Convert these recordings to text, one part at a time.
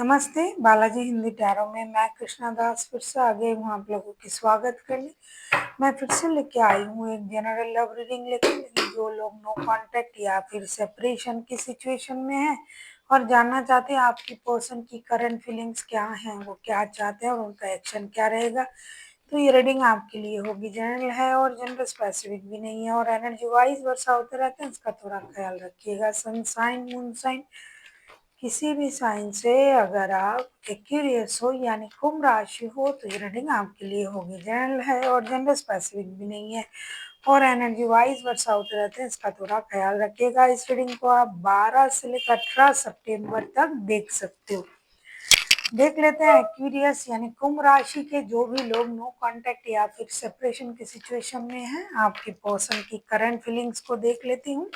नमस्ते, बालाजी हिंदी टैरो में मैं कृष्णा दास फिर से आ गई हूँ आप लोगों की स्वागत करने। मैं फिर से लेके आई हूँ एक जनरल लव रीडिंग लेकिन जो लोग नो कांटेक्ट या फिर सेपरेशन की सिचुएशन में हैं और जानना चाहते हैं आपकी पर्सन की करंट फीलिंग्स क्या हैं, वो क्या चाहते हैं और उनका एक्शन क्या रहेगा। तो ये रीडिंग आपके लिए होगी, जनरल है और जनरल स्पेसिफिक भी नहीं है और एनर्जी वाइज वर्षा होते रहते हैं, इसका थोड़ा ख्याल रखिएगा। सन साइन, मून साइन, किसी भी साइन से अगर आप एक्यूरियस हो यानी कुंभ राशि हो तो ये रीडिंग आपके लिए होगी। जनरल है और जनरल स्पेसिफिक भी नहीं है और एनर्जी वाइज वर्षा होते रहते हैं, इसका थोड़ा ख्याल रखिएगा। इस रीडिंग को आप 12 से लेकर 18 सितंबर तक देख सकते हो। देख लेते हैं एक्यूरियस यानी कुंभ राशि के जो भी लोग नो कांटेक्ट या फिर सेपरेशन की सिचुएशन में हैं, आपके पर्सन की करंट फीलिंग्स को देख लेती हूँ।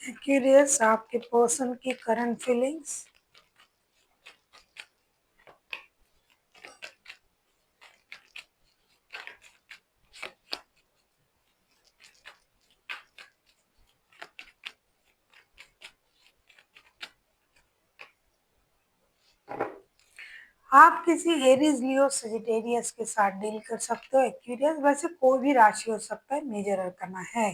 एक्यूरियस आपके पर्सन की करंट फीलिंग्स। आप किसी एरीज, लियो, सजिटेरियस के साथ डील कर सकते हो। एक्यूरियस वैसे कोई भी राशि हो सकता है, मेजर करना है।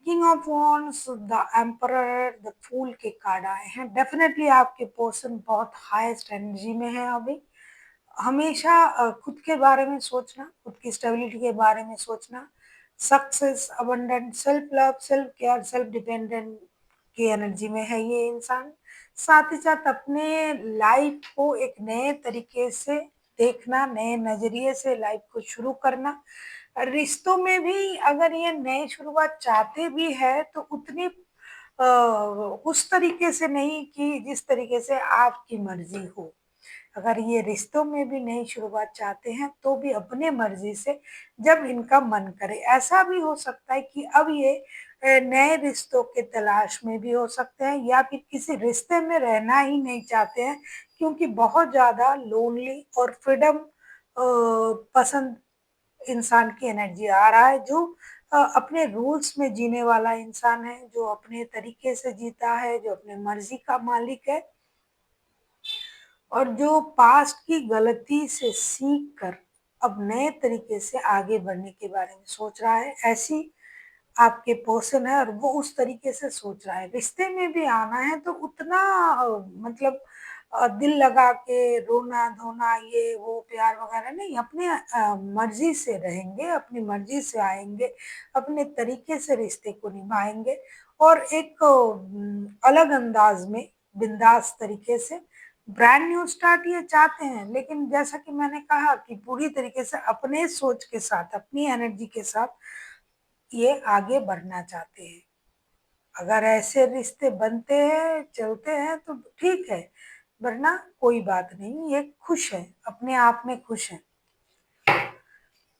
King of wands, the emperor, the fool के कार्ड आए हैं। डेफिनेटली आपके पर्सन बहुत हाईएस्ट एनर्जी में है अभी। हमेशा खुद के बारे में सोचना, खुद की स्टेबिलिटी के बारे में सोचना, success, abundant, self love, self care, self dependent की एनर्जी में है ये इंसान। साथ ही साथ अपने लाइफ को एक नए तरीके से देखना, नए नजरिए से लाइफ को शुरू करना। रिश्तों में भी अगर ये नई शुरुआत चाहते भी है तो उतनी उस तरीके से नहीं कि जिस तरीके से आपकी मर्जी हो। अगर ये रिश्तों में भी नई शुरुआत चाहते हैं तो भी अपने मर्जी से, जब इनका मन करे। ऐसा भी हो सकता है कि अब ये नए रिश्तों के तलाश में भी हो सकते हैं या फिर किसी रिश्ते में रहना ही नहीं चाहते हैं क्योंकि बहुत ज्यादा लोनली और फ्रीडम पसंद इंसान की एनर्जी आ रहा है, जो अपने रूल्स में जीने वाला इंसान है, जो अपने तरीके से जीता है, जो अपने मर्जी का मालिक है और जो पास्ट की गलती से सीख कर अब नए तरीके से आगे बढ़ने के बारे में सोच रहा है। ऐसी आपके पर्सन है और वो उस तरीके से सोच रहा है। रिश्ते में भी आना है तो उतना मतलब दिल लगा के रोना धोना ये वो प्यार वगैरह नहीं, अपने मर्जी से रहेंगे, अपनी मर्जी से आएंगे, अपने तरीके से रिश्ते को निभाएंगे और एक अलग अंदाज में, बिंदास तरीके से ब्रांड न्यू स्टार्ट ये चाहते हैं। लेकिन जैसा कि मैंने कहा कि पूरी तरीके से अपने सोच के साथ, अपनी एनर्जी के साथ ये आगे बढ़ना चाहते हैं। अगर ऐसे रिश्ते बनते हैं, चलते हैं तो ठीक है, वरना कोई बात नहीं, ये खुश है, अपने आप में खुश है।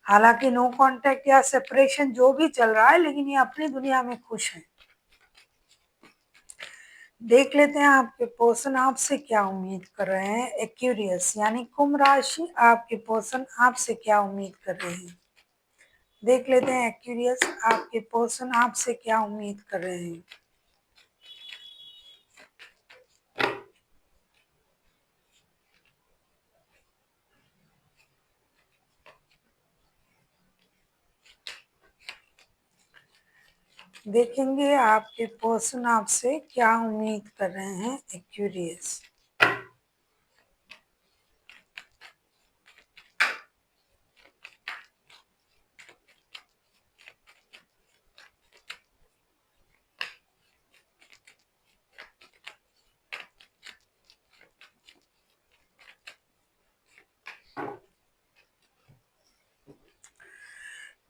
हालांकि नो कांटेक्ट या सेपरेशन जो भी चल रहा है, लेकिन ये अपनी दुनिया में खुश है। देख लेते हैं आपके पर्सन आपसे क्या उम्मीद कर रहे हैं। एक्यूरियस यानी कुंभ राशि, आपके पर्सन आपसे क्या उम्मीद कर रहे हैं। देख लेते हैं एक्यूरियस, आपके पर्सन आपसे क्या उम्मीद कर रहे हैं। देखेंगे आपके पर्सन आपसे क्या उम्मीद कर रहे हैं। Aquarius,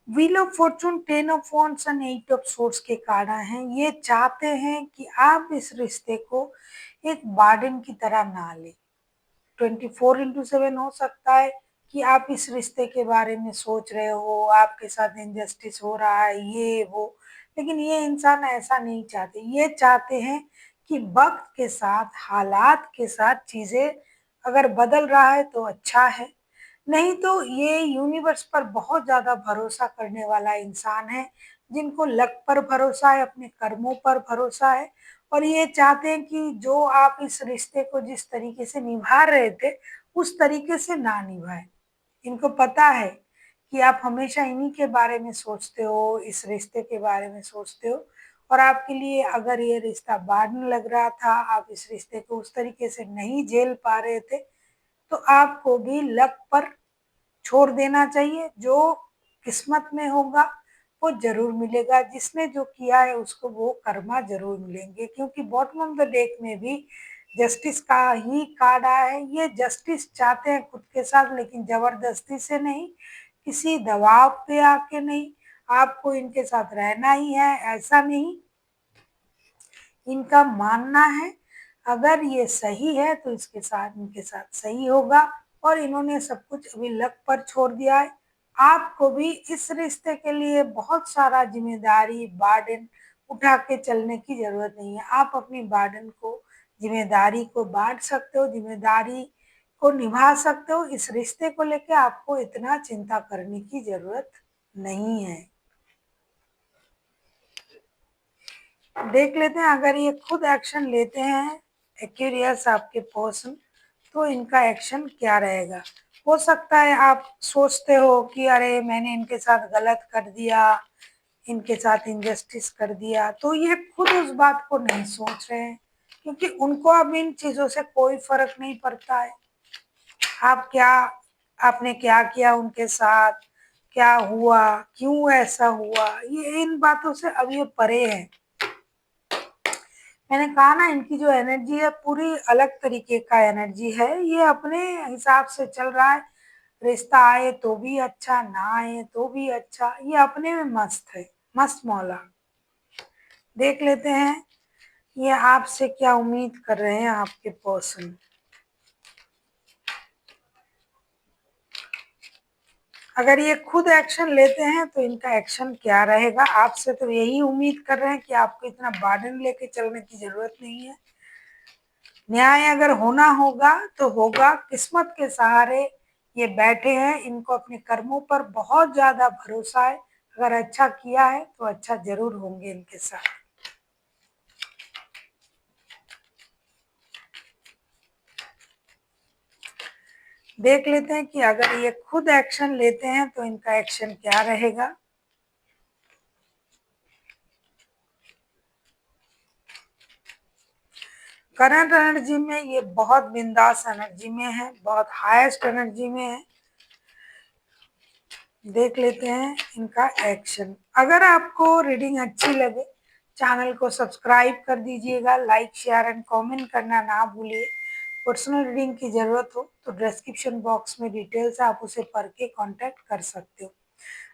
wheel of fortune, ten of wands and eight of swords के कार्ड हैं। ये चाहते हैं कि आप इस रिश्ते को एक बार्डन की तरह ना लें। 24/7 हो सकता है कि आप इस रिश्ते के बारे में सोच रहे हो, आपके साथ इनजस्टिस हो रहा है, ये वो। लेकिन ये इंसान ऐसा नहीं चाहते, ये चाहते हैं कि वक्त के साथ, हालात के साथ चीजें अगर बदल रहा है तो अच्छा है, नहीं तो ये यूनिवर्स पर बहुत ज्यादा भरोसा करने वाला इंसान है, जिनको लक पर भरोसा है, अपने कर्मों पर भरोसा है, और ये चाहते हैं कि जो आप इस रिश्ते को जिस तरीके से निभा रहे थे उस तरीके से ना निभाएं। इनको पता है कि आप हमेशा इन्हीं के बारे में सोचते हो, इस रिश्ते के बारे में सोचते हो, और आपके लिए अगर ये रिश्ता बाढ़ लग रहा था, आप इस रिश्ते को उस तरीके से नहीं झेल पा रहे थे, तो आपको भी लक पर छोड़ देना चाहिए। जो किस्मत में होगा वो जरूर मिलेगा, जिसने जो किया है उसको वो कर्मा जरूर मिलेंगे, क्योंकि बॉटम ऑफ द डेक में भी जस्टिस का ही कार्ड आया है। ये जस्टिस चाहते हैं खुद के साथ, लेकिन जबरदस्ती से नहीं, किसी दबाव पे आके नहीं, आपको इनके साथ रहना ही है ऐसा नहीं, इनका मानना है अगर ये सही है तो इसके साथ इनके साथ सही होगा, और इन्होंने सब कुछ अभी लक पर छोड़ दिया है। आपको भी इस रिश्ते के लिए बहुत सारा जिम्मेदारी बार्डन उठा के चलने की जरूरत नहीं है। आप अपनी बार्डन को, जिम्मेदारी को बांट सकते हो, जिम्मेदारी को निभा सकते हो। इस रिश्ते को लेके आपको इतना चिंता करने की जरूरत नहीं है। देख लेते हैं अगर ये खुद एक्शन लेते हैं एक्यूरियस आपके पर्सन, तो इनका एक्शन क्या रहेगा। हो सकता है आप सोचते हो कि अरे मैंने इनके साथ गलत कर दिया, इनके साथ इनजस्टिस कर दिया, तो ये खुद उस बात को नहीं सोच रहे हैं, क्योंकि उनको अब इन चीजों से कोई फर्क नहीं पड़ता है। आप क्या, आपने क्या किया उनके साथ, क्या हुआ, क्यों ऐसा हुआ, ये इन बातों से अब ये परे है। मैंने कहा ना, इनकी जो एनर्जी है पूरी अलग तरीके का एनर्जी है, ये अपने हिसाब से चल रहा है। रिश्ता आए तो भी अच्छा, ना आए तो भी अच्छा, ये अपने में मस्त है, मस्त मौला। देख लेते हैं ये आपसे क्या उम्मीद कर रहे हैं आपके पर्सन। अगर ये खुद एक्शन लेते हैं तो इनका एक्शन क्या रहेगा। आपसे तो यही उम्मीद कर रहे हैं कि आपको इतना बर्डन लेके चलने की जरूरत नहीं है। न्याय अगर होना होगा तो होगा, किस्मत के सहारे ये बैठे हैं, इनको अपने कर्मों पर बहुत ज्यादा भरोसा है। अगर अच्छा किया है तो अच्छा जरूर होंगे इनके साथ। देख लेते हैं कि अगर ये खुद एक्शन लेते हैं तो इनका एक्शन क्या रहेगा। करंट एनर्जी में ये बहुत बिंदास एनर्जी में है, बहुत हाईएस्ट एनर्जी में है। देख लेते हैं इनका एक्शन। अगर आपको रीडिंग अच्छी लगे, चैनल को सब्सक्राइब कर दीजिएगा, लाइक शेयर एंड कमेंट करना ना भूलिए। पर्सनल रीडिंग की जरूरत हो तो डिस्क्रिप्शन बॉक्स में डिटेल्स है, आप उसे पढ़ के कांटेक्ट कर सकते हो।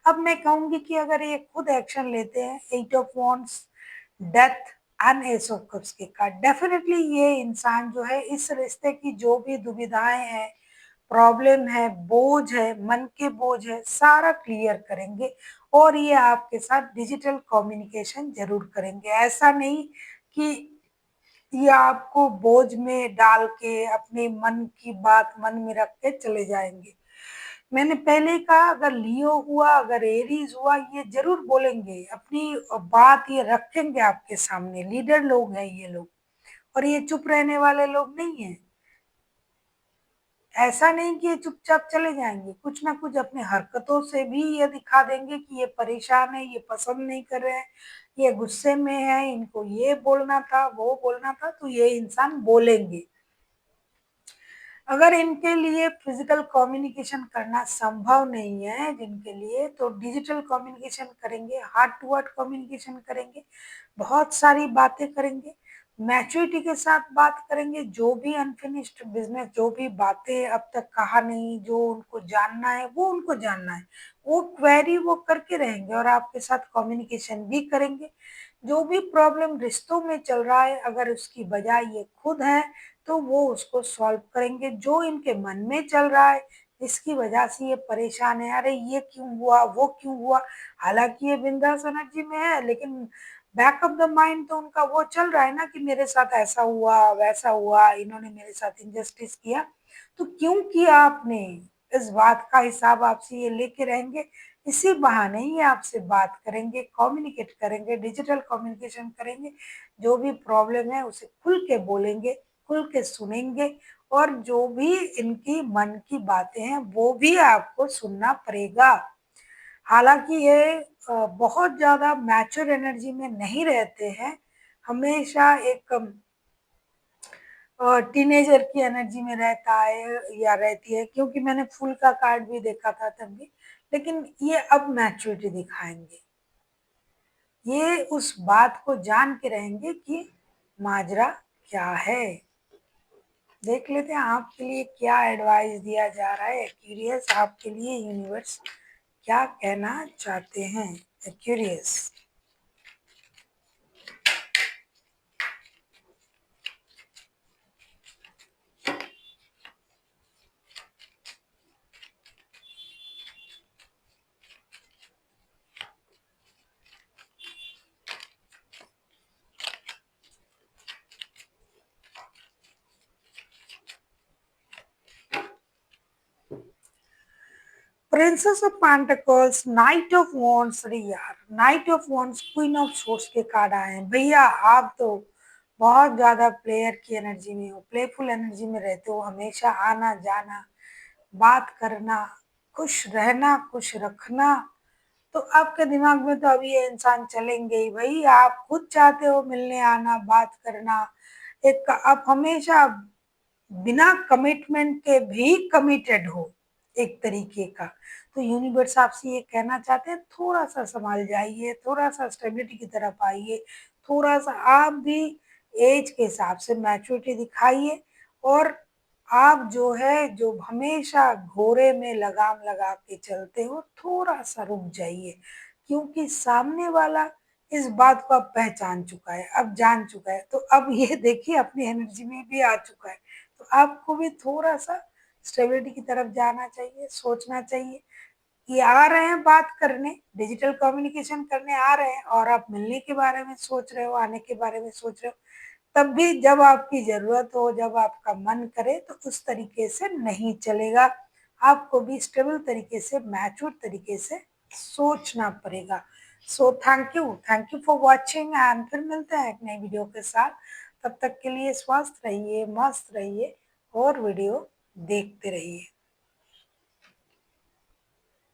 अब मैं कहूंगी कि अगर ये खुद एक्शन लेते हैं, 8 of wands, death and S of cups के कार्ड, डेफिनेटली ये इंसान जो है इस रिश्ते की जो भी दुविधाएं हैं, प्रॉब्लम है, बोझ है, मन के बोझ है, सारा क्लियर करेंगे, और ये आपके साथ डिजिटल कम्युनिकेशन जरूर करेंगे। ऐसा नहीं कि ये आपको बोझ में डाल के अपने मन की बात मन में रख के चले जाएंगे। मैंने पहले ही कहा, अगर लियो हुआ, अगर एरीज हुआ, ये जरूर बोलेंगे अपनी बात, ये रखेंगे आपके सामने। लीडर लोग हैं ये लोग, और ये चुप रहने वाले लोग नहीं है। ऐसा नहीं कि ये चुपचाप चले जाएंगे, कुछ ना कुछ अपने हरकतों से भी ये दिखा देंगे कि ये परेशान है, ये पसंद नहीं कर रहे हैं, ये गुस्से में है, इनको ये बोलना था, वो बोलना था, तो ये इंसान बोलेंगे। अगर इनके लिए फिजिकल कम्युनिकेशन करना संभव नहीं है जिनके लिए, तो डिजिटल कम्युनिकेशन करेंगे, हार्ट टू हार्ट कम्युनिकेशन करेंगे, बहुत सारी बातें करेंगे, मैच्योरिटी के साथ बात करेंगे। जो भी अनफिनिश्ड बिजनेस, जो भी बातें अब तक कहा नहीं, जो उनको जानना है वो उनको जानना है, वो क्वेरी वो करके रहेंगे, और आपके साथ कम्युनिकेशन भी करेंगे। जो भी प्रॉब्लम रिश्तों में चल रहा है, अगर उसकी बजाय ये खुद है, तो वो उसको सॉल्व करेंगे। जो इनके मन में चल रहा है, इसकी वजह से ये परेशान है, अरे ये क्यों हुआ, वो क्यों हुआ, हालांकि ये बिंदास एनर्जी में है, लेकिन बैक ऑफ द माइंड तो उनका वो चल रहा है ना कि मेरे साथ ऐसा हुआ, वैसा हुआ, इन्होंने मेरे साथ इनजस्टिस किया। तो क्यों किया आपने, इस बात का हिसाब आपसे ये लेके रहेंगे। इसी बहाने ही आपसे बात करेंगे, कम्युनिकेट करेंगे, डिजिटल कम्युनिकेशन करेंगे। जो भी प्रॉब्लम है उसे खुल के बोलेंगे, खुल के सुनेंगे, और जो भी इनकी मन की बातें हैं वो भी आपको सुनना पड़ेगा। हालांकि ये बहुत ज्यादा मैच्योर एनर्जी में नहीं रहते हैं, हमेशा एक टीनेजर की एनर्जी में रहता है या रहती है, क्योंकि मैंने फूल का कार्ड भी देखा था तब भी। लेकिन ये अब मैच्योरिटी दिखाएंगे, ये उस बात को जान के रहेंगे कि माजरा क्या है। देख लेते हैं आपके लिए क्या एडवाइस दिया जा रहा है। क्यूरियस, आपके लिए यूनिवर्स क्या कहना चाहते हैं। Curious. Princess of pentacles, night of wands. अरे यार, night of wands, queen of source के कार्ड आए हैं। भैया आप तो बहुत ज्यादा प्लेयर की एनर्जी में हो, प्लेफुल एनर्जी में रहते हो, हमेशा आना जाना, बात करना, खुश रहना, खुश रखना। तो आपके दिमाग में तो अभी ये इंसान चलेंगे ही भाई। आप खुद चाहते हो मिलने आना, बात करना। एक आप हमेशा बिना कमिटमेंट के भी कमिटेड हो एक तरीके का। तो यूनिवर्स आपसे ये कहना चाहते हैं, थोड़ा सा संभाल जाइए, थोड़ा सा स्टेबिलिटी की तरफ आइए, थोड़ा सा आप भी एज के हिसाब से मैच्योरिटी दिखाइए। और आप जो है, जो हमेशा घोड़े में लगाम लगा के चलते हो, थोड़ा सा रुक जाइए, क्योंकि सामने वाला इस बात को अब पहचान चुका है, अब जान चुका है। तो अब ये देखिए अपनी एनर्जी में भी आ चुका है। तो आपको भी थोड़ा सा स्टेबिलिटी की तरफ जाना चाहिए, सोचना चाहिए। ये आ रहे हैं बात करने, डिजिटल कम्युनिकेशन करने आ रहे हैं, और आप मिलने के बारे में सोच रहे हो, आने के बारे में सोच रहे हो, तब भी जब आपकी जरूरत हो, जब आपका मन करे, तो उस तरीके से नहीं चलेगा। आपको भी स्टेबल तरीके से, मैच्योर तरीके से सोचना पड़ेगा। So thank you for watching, and फिर मिलते हैं एक नई वीडियो के साथ। तब तक के लिए स्वस्थ रहिए, मस्त रहिए, और वीडियो देखते रहिए।